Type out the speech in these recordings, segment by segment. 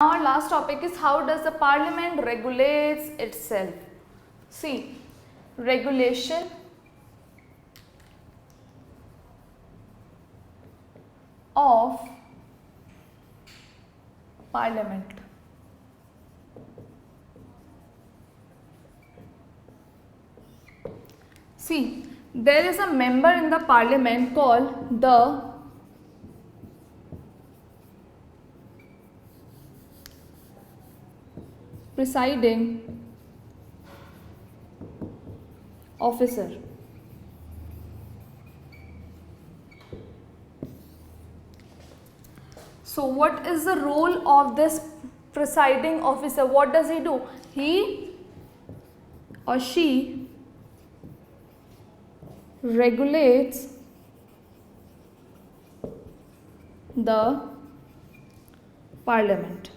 Our last topic is how does the parliament regulates itself. See, regulation of parliament. See, there is a member in the parliament called the presiding officer. So what is the role of this presiding officer? What does he do? He or she regulates the parliament.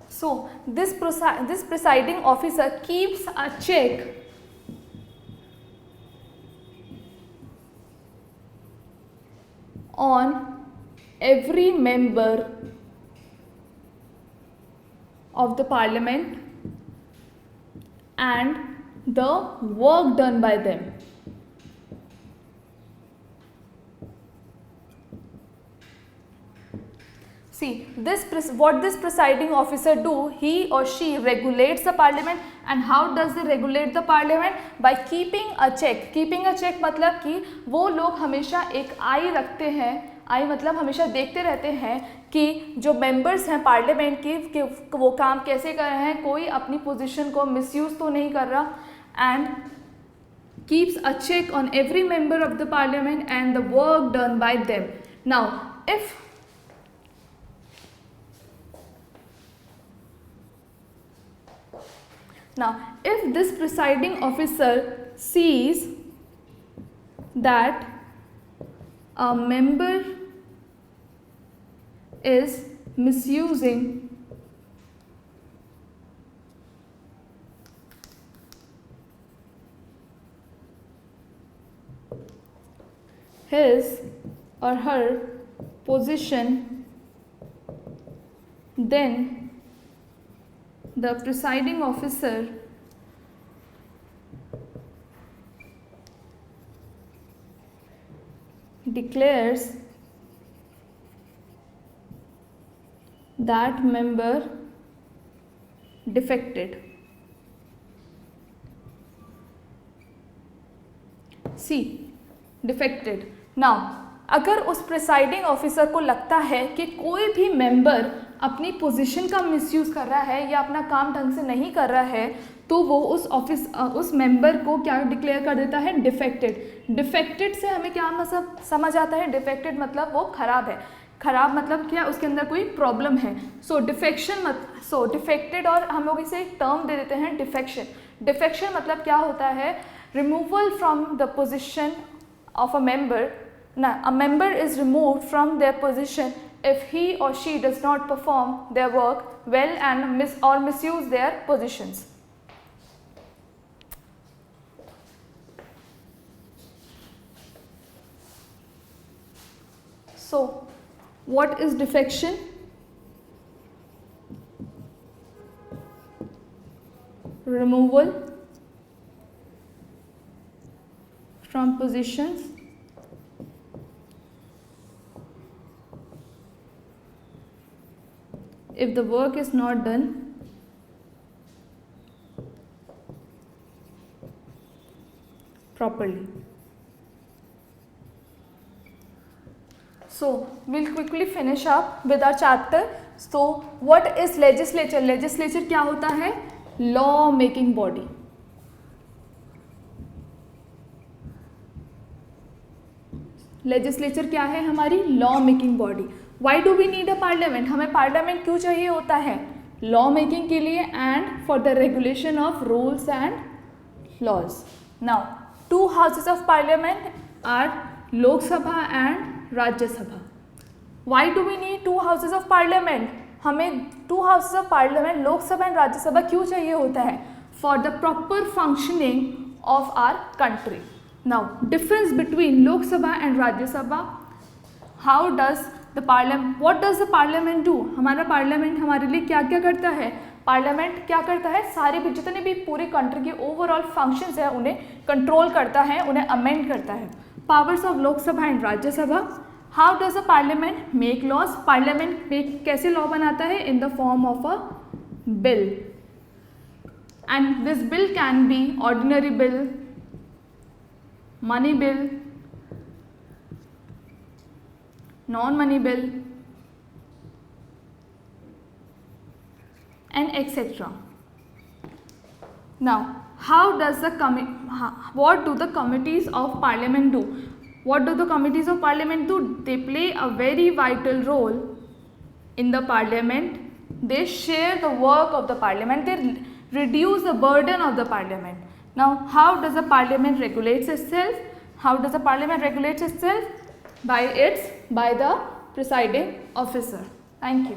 So this presiding officer keeps a check on every member of the parliament and the work done by them. See, what this presiding officer do, he or she regulates the parliament. And how does they regulate the parliament? By keeping a check. Keeping a check मतलब कि वो लोग हमेशा एक आई रखते हैं, आई मतलब हमेशा देखते रहते हैं कि जो मेंबर्स हैं पार्लियामेंट की कि वो काम कैसे कर रहे हैं, कोई अपनी पोजीशन को मिसयूज तो नहीं कर रहा, and keeps a check on every member of the parliament and the work done by them. Now, if this presiding officer sees that a member is misusing his or her position, then the presiding officer declares that member defected. See, defected. Now, अगर उस presiding officer को लगता है कि कोई भी member अपनी position का मिसयूज़ कर रहा है या अपना काम ढंग से नहीं कर रहा है, तो वो उस मेंबर को क्या डिक्लेयर कर देता है? डिफेक्टेड. डिफेक्टेड से हमें क्या मतलब समझ आता है? डिफेक्टेड मतलब वो खराब है. खराब मतलब क्या? उसके अंदर कोई प्रॉब्लम है. सो डिफेक्टेड, और हम लोग इसे एक टर्म दे देते हैं डिफेक्शन. डिफेक्शन मतलब क्या होता है? Removal from the position of a member. Now, a member is removed from their position if he or she does not perform their work well and misuse their positions. So, what is defection? Removal from positions if the work is not done properly. So, we'll quickly finish up with our chapter. So, what is legislature? Legislature क्या होता है? Law making body. Legislature क्या है? हमारी law making body. Why do we need a parliament? हमें parliament क्यों चाहिए होता है? लॉ मेकिंग के लिए and for the regulation of rules and laws. Now, two houses of parliament are Lok Sabha and Rajya Sabha. Why do we need two houses of parliament? हमें two houses of parliament Lok Sabha and Rajya Sabha क्यों चाहिए होता है? For the proper functioning of our country. Now, difference between Lok Sabha and Rajya Sabha, how does the parliament, what does the parliament do, हमारा parliament हमारे लिए क्या क्या करता है, पार्लियामेंट क्या करता है, सारे भी जितने भी पूरी कंट्री के ओवरऑल फंक्शंस है उन्हें कंट्रोल करता है, उन्हें अमेंड करता है। Powers of Lok Sabha and Rajya Sabha, how does the parliament make laws, parliament कैसे लॉ बनाता है, in the form of a bill, and this bill can be ordinary bill, money bill, non-money bill, and etc. Now, how does the what do the committees of parliament do? What do the committees of parliament do? They play a very vital role in the parliament. They share the work of the parliament. They reduce the burden of the parliament. Now, how does the parliament regulates itself? How does the parliament regulates itself? By the presiding officer. Thank you.